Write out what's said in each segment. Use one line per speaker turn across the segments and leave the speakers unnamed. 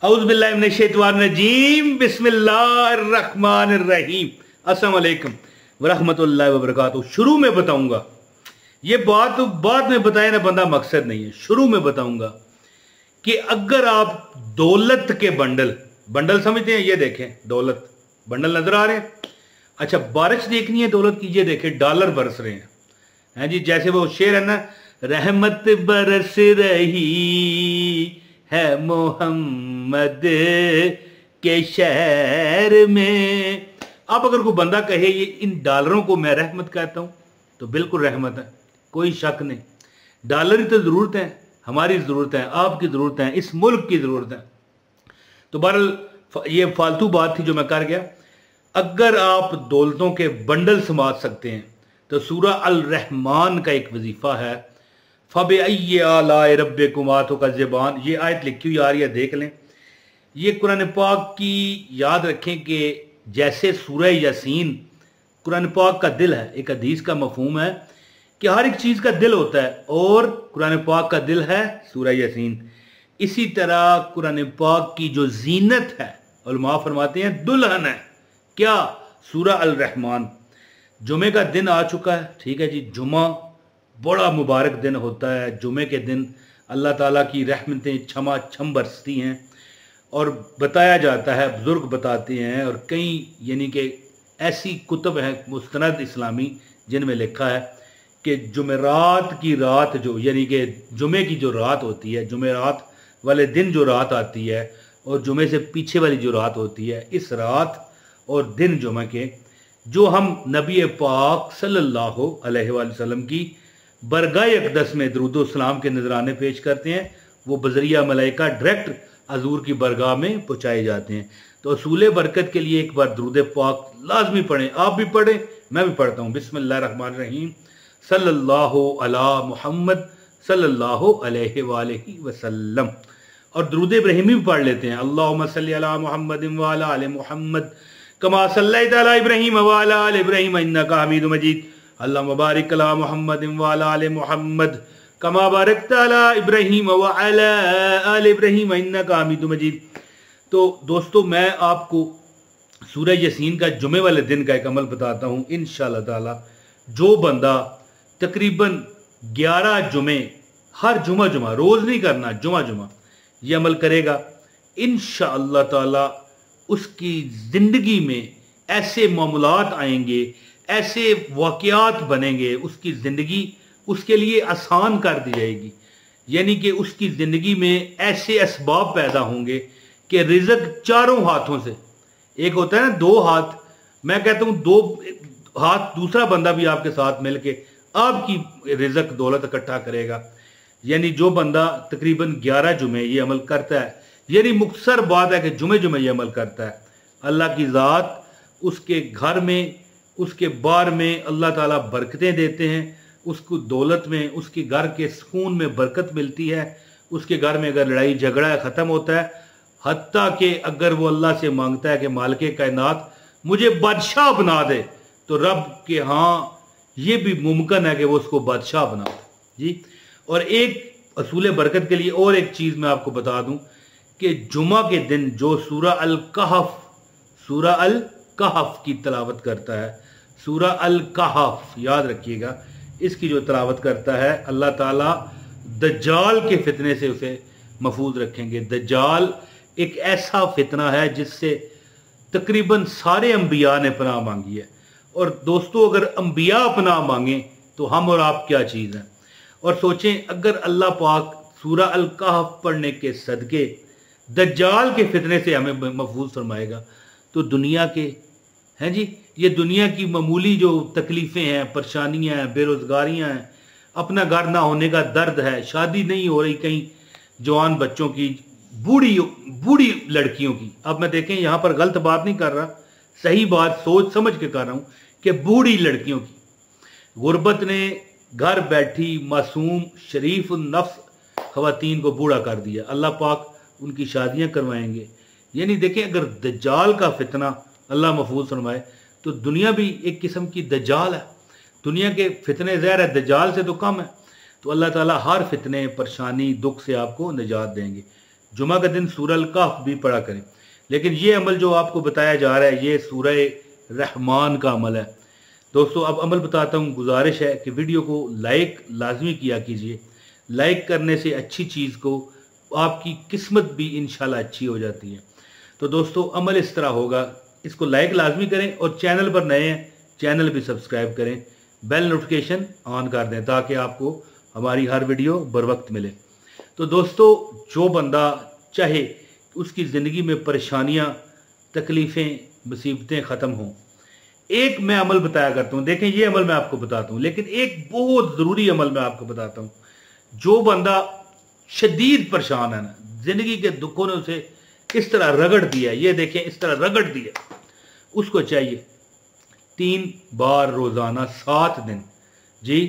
औज़ुबिल्लाहि मिनश्शैतानिर्रजीम बिस्मिल्लाहिर्रहमानिर्रहीम। अस्सलाम वालेकुम वरहमतुल्लाहि वबरकातुहू। शुरू में बताऊंगा, ये बात बाद में बताए ना बंदा मकसद नहीं है। शुरू में बताऊंगा कि अगर आप दौलत के बंडल समझते हैं, ये देखें दौलत बंडल नजर आ रहे हैं। अच्छा, बारिश देखनी है दौलत की, ये देखें डॉलर बरस रहे हैं जी। जैसे वो शेर है ना, रहमत बरस रही है मोहम्मद के शहर में। अब अगर कोई बंदा कहे ये इन डॉलरों को मैं रहमत कहता हूं, तो बिल्कुल रहमत है, कोई शक नहीं। डॉलर की तो जरूरत है, हमारी जरूरत है, आपकी जरूरत है, इस मुल्क की जरूरत है। तो बहरहाल ये फालतू बात थी जो मैं कर गया। अगर आप दौलतों के बंडल समाज सकते हैं तो सूरह अल रहमान का एक वजीफा है, फबे आलाए रब्बिकुमातो का ज़बान। ये आयत लिखी हुई आ रही है, देख लें। ये कुरान पाक की याद रखें कि जैसे सूरह यासीन कुरान पाक का दिल है, एक हदीस का मफहूम है कि हर एक चीज़ का दिल होता है, और कुरान पाक का दिल है सूरह यासीन। इसी तरह कुरान पाक की जो जीनत है, उलमा फरमाते हैं दुल्हन है, क्या? सूरह अल रहमान। जुमे का दिन आ चुका है, ठीक है जी। जुमा बड़ा मुबारक दिन होता है। जुमे के दिन अल्लाह ताला की रहमतें छमा छम बरसती हैं, और बताया जाता है, बुजुर्ग बताते हैं, और कई यानी कि ऐसी कुतुब हैं मुस्तनद इस्लामी जिनमें लिखा है कि जुमेरात की रात जो यानी कि जुमे की जो रात होती है, जुमेरात वाले दिन जो रात आती है, और जुमे से पीछे वाली जो रात होती है, इस रात और दिन जुमे के जो हम नबी पाक सल्लल्लाहु अलैहि वसल्लम की बरगाह अक़दस में दरूद सलाम के नजराने पेश करते हैं, वो बजरिया मलाइका डायरेक्ट हजूर की बरगाह में पहुँचाए जाते हैं। तो असूल बरकत के लिए एक बार दरूद पाक लाजमी पढ़ें, आप भी पढ़ें, मैं भी पढ़ता हूँ। बिस्मिल्लाहिर्रहमानिर्रहीम, सल्लल्लाहु अला मुहम्मद सल्लल्लाहु अलैहि वालैहि वसल्लम। और दरूद इब्राहिमी भी पढ़ लेते हैं। अल्लाहुम्मा सल्ली अला मुहम्मद व अला आलि मुहम्मद कमा सल्लैता अला इब्राहीम व अला आलि इब्राहीम इन्नका हमीदुम मजीद। अल्लाहुम्मा बारिक अला मुहम्मद व अला आलि मुहम्मद कमा बारकता अला इब्राहीम व अला आलि इब्राहीम इन्नका हमीदुम मजीद। तो दोस्तों, मैं आपको सूरह यासीन का जुमे वाले दिन का एक अमल बताता हूँ। इंशाअल्लाह ताला जो बंदा तकरीबन 11 जुमे, हर जुमा रोज नहीं करना, जुमा ये अमल करेगा, इंशाअल्लाह ताला उसकी जिंदगी में ऐसे मामलात आएंगे, ऐसे वाक़यात बनेंगे, उसकी ज़िंदगी उसके लिए आसान कर दी जाएगी। यानी कि उसकी ज़िंदगी में ऐसे असबाब पैदा होंगे कि रिज़्क़ चारों हाथों से, एक होता है ना 2 हाथ, मैं कहता हूँ 2 हाथ दूसरा बंदा भी आपके साथ मिलके आपकी रिज़्क़ दौलत इकट्ठा करेगा। यानी जो बंदा तकरीबन 11 जुमे ये अमल करता है, यानी मुख्तसर बात है कि जुमे ये अमल करता है, अल्लाह की ज़ात उसके घर में, उसके बार में अल्लाह ताला बरकतें देते हैं, उसको दौलत में, उसके घर के सुकून में बरकत मिलती है। उसके घर में अगर लड़ाई झगड़ा ख़त्म होता है, हत्ता कि अगर वो अल्लाह से मांगता है कि मालिके कायनात मुझे बादशाह बना दे, तो रब के हाँ ये भी मुमकिन है कि वो उसको बादशाह बना दे जी। और एक असूल बरकत के लिए और एक चीज़ मैं आपको बता दूं कि जुमा के दिन जो सूरह अल कहफ की तलावत करता है, सूरह अल कहफ याद रखिएगा, इसकी जो तलावत करता है, अल्लाह ताला दज्जाल के फितने से उसे महफूज रखेंगे। दज्जाल एक ऐसा फितना है जिससे तकरीबन सारे अंबिया ने पनाह मांगी है। और दोस्तों, अगर अंबिया पनाह मांगे तो हम और आप क्या चीज़ हैं। और सोचें, अगर अल्लाह पाक सूरह अल कहफ पढ़ने के सदके दज्जाल के फितने से हमें महफूज फरमाएगा, तो दुनिया के हैं जी, ये दुनिया की मामूली जो तकलीफ़ें हैं, परेशानियां हैं, बेरोज़गारियां हैं, अपना घर ना होने का दर्द है, शादी नहीं हो रही कई जवान बच्चों की, बूढ़ी लड़कियों की। अब मैं देखें, यहाँ पर गलत बात नहीं कर रहा, सही बात सोच समझ के कर रहा हूँ कि बूढ़ी लड़कियों की गुर्बत ने घर बैठी मासूम शरीफ नफ्स ख़वातीन को बूढ़ा कर दिया। अल्लाह पाक उनकी शादियां करवाएंगे। यानी देखें, अगर दज्जाल का फितना अल्लाह महफूज फरमाए, तो दुनिया भी एक किस्म की दज्जाल है। दुनिया के फितने ज़हर है, दज्जाल से तो कम है। तो अल्लाह ताला हर फितने, परेशानी, दुख से आपको निजात देंगे। जुमा का दिन सूरह अल कहफ भी पढ़ा करें। लेकिन ये अमल जो आपको बताया जा रहा है ये सूरह रहमान का अमल है। दोस्तों अब अमल बताता हूँ। गुजारिश है कि वीडियो को लाइक लाजमी किया कीजिए। लाइक करने से अच्छी चीज़ को आपकी किस्मत भी इंशाल्लाह अच्छी हो जाती है। तो दोस्तों अमल इस तरह होगा, इसको लाइक लाजमी करें और चैनल पर नए हैं चैनल भी सब्सक्राइब करें, बेल नोटिफिकेशन ऑन कर दें ताकि आपको हमारी हर वीडियो बर वक्त मिले। तो दोस्तों जो बंदा चाहे उसकी ज़िंदगी में परेशानियां, तकलीफ़ें, मुसीबतें ख़त्म हों, एक मैं अमल बताया करता हूँ। देखें ये अमल मैं आपको बताता हूँ, लेकिन एक बहुत ज़रूरी अमल मैं आपको बताता हूँ। जो बंदा शदीद परेशान है ना, ज़िंदगी के दुखों ने उसे इस तरह रगड़ दिया, ये देखें इस तरह रगड़ दिया, उसको चाहिए 3 बार रोज़ाना 7 दिन, जी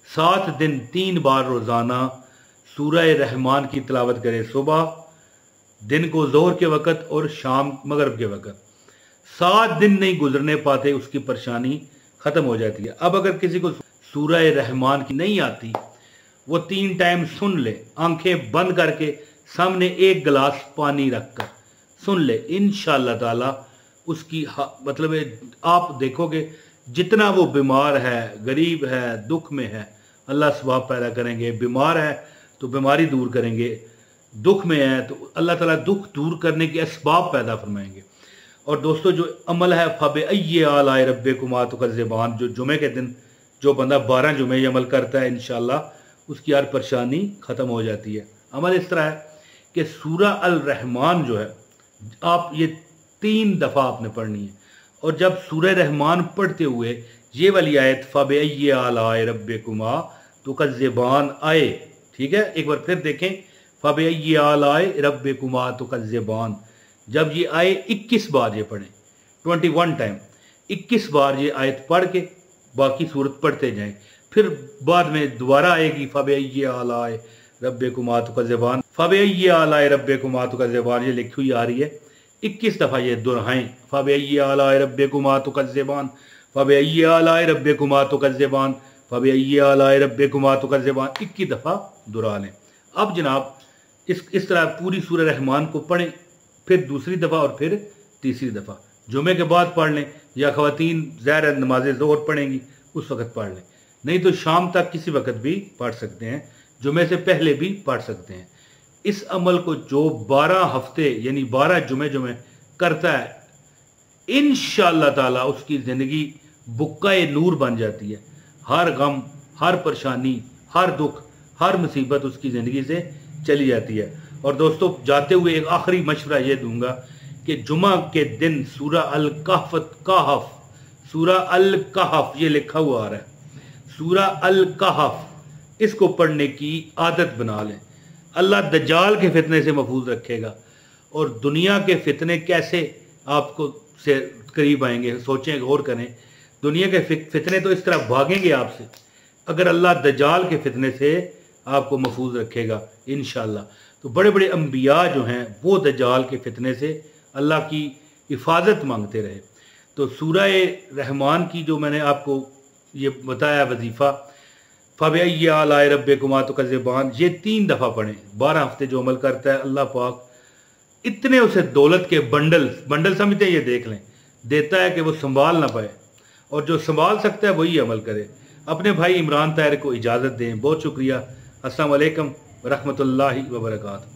7 दिन 3 बार रोज़ाना सूरह रहमान की तिलावत करे। सुबह, दिन को ज़ोहर के वक़्त और शाम मगरिब के वक़्त। 7 दिन नहीं गुजरने पाते उसकी परेशानी ख़त्म हो जाती है। अब अगर किसी को सूरह रहमान की नहीं आती, वो 3 टाइम सुन ले, आंखें बंद करके सामने 1 गिलास पानी रखकर सुन ले, इंशाअल्लाह ताला उसकी मतलब आप देखोगे जितना वो बीमार है, गरीब है, दुख में है, अल्लाह सवाब पैदा करेंगे। बीमार है तो बीमारी दूर करेंगे, दुख में है तो अल्लाह ताला दुख दूर करने के असबाब पैदा फरमाएंगे। और दोस्तों जो अमल है फ़बअय्यि आलाइ रब्बिकुमा तुकज़्ज़िबान, जो जुमे के दिन जो बंदा 12 जुमे ये अमल करता है इंशाअल्लाह उसकी हर परेशानी ख़त्म हो जाती है। अमल इस तरह है कि सूरह अल रहमान जो है आप ये 3 दफ़ा आपने पढ़नी है। और जब सूरह रहमान पढ़ते हुए ये वाली आयत फ़बअय्यि आलाइ रब्बिकुमा तुकज़्ज़िबान आए, ठीक है, एक बार फिर देखें फ़बअय्यि आलाइ रब्बिकुमा तुकज़्ज़िबान, जब ये आए 21 बार ये पढ़ें, 21 टाइम 21 बार ये आयत पढ़ के बाकी सूरत पढ़ते जाएं। फिर बाद में दोबारा आएगी फ़बअय्यि आलाइ रब्बिकुमा तुकज़्ज़िबान, फ़बअय्यि आलाइ रब्बिकुमा तुकज़्ज़िबान, ये लिखी हुई आ रही है। 21 दफ़ा ये दोहराएं, फ़बअय्यि आलाइ रब्बिकुमा तुकज़्ज़िबान, फ़बअय्यि आलाइ रब्बिकुमा तुकज़्ज़िबान, फ़बअय्यि आलाइ रब्बिकुमा तुकज़्ज़िबान, 21 दफ़ा दोहरा लें। अब जनाब इस तरह पूरी सूरह रहमान को पढ़ें, फिर दूसरी दफ़ा और फिर तीसरी दफ़ा जुमे के बाद पढ़ लें, या ख़वातीन ज़ाहिर नमाज ज़ोहर पढ़ेंगी उस वक़्त पढ़ लें, नहीं तो शाम तक किसी वक़्त भी पढ़ सकते हैं, जुमे से पहले भी पढ़ सकते हैं। इस अमल को जो 12 हफ्ते यानी 12 जुमे करता है इंशाअल्लाह ताला उसकी ज़िंदगी बुक्का-ए नूर बन जाती है। हर गम, हर परेशानी, हर दुख, हर मुसीबत उसकी ज़िंदगी से चली जाती है। और दोस्तों जाते हुए एक आखिरी मशवरा ये दूंगा कि जुमा के दिन सूरह अल कहफ, सूरह अल कहफ ये लिखा हुआ आ रहा है, सूरह अल कहफ, इसको पढ़ने की आदत बना लें। अल्लाह दज्जाल के फितने से महफूज रखेगा। और दुनिया के फितने कैसे आपको से करीब आएंगे, सोचें, गौर करें। दुनिया के फितने तो इस तरह भागेंगे आपसे अगर अल्लाह दज्जाल के फितने से आपको महफूज रखेगा इंशाअल्लाह। तो बड़े बड़े अंबिया जो हैं वो दज्जाल के फितने से अल्लाह की हिफाजत मांगते रहे। तो सूरह रहमान की जो मैंने आपको ये बताया वजीफ़ा फ़बअय्यि आलाइ रब्बिकुमा तुकज़्ज़िबान, ये 3 दफ़ा पढ़ें। 12 हफ्ते जो अमल करता है अल्लाह पाक इतने उसे दौलत के बंडल समझते हैं, ये देख लें, देता है कि वो संभाल ना पाए, और जो संभाल सकता है वही अमल करे। अपने भाई इमरान ताहिर को इजाज़त दें। बहुत शुक्रिया। अस्सलाम वालेकुम व रहमतुल्लाहि व बरकातहू।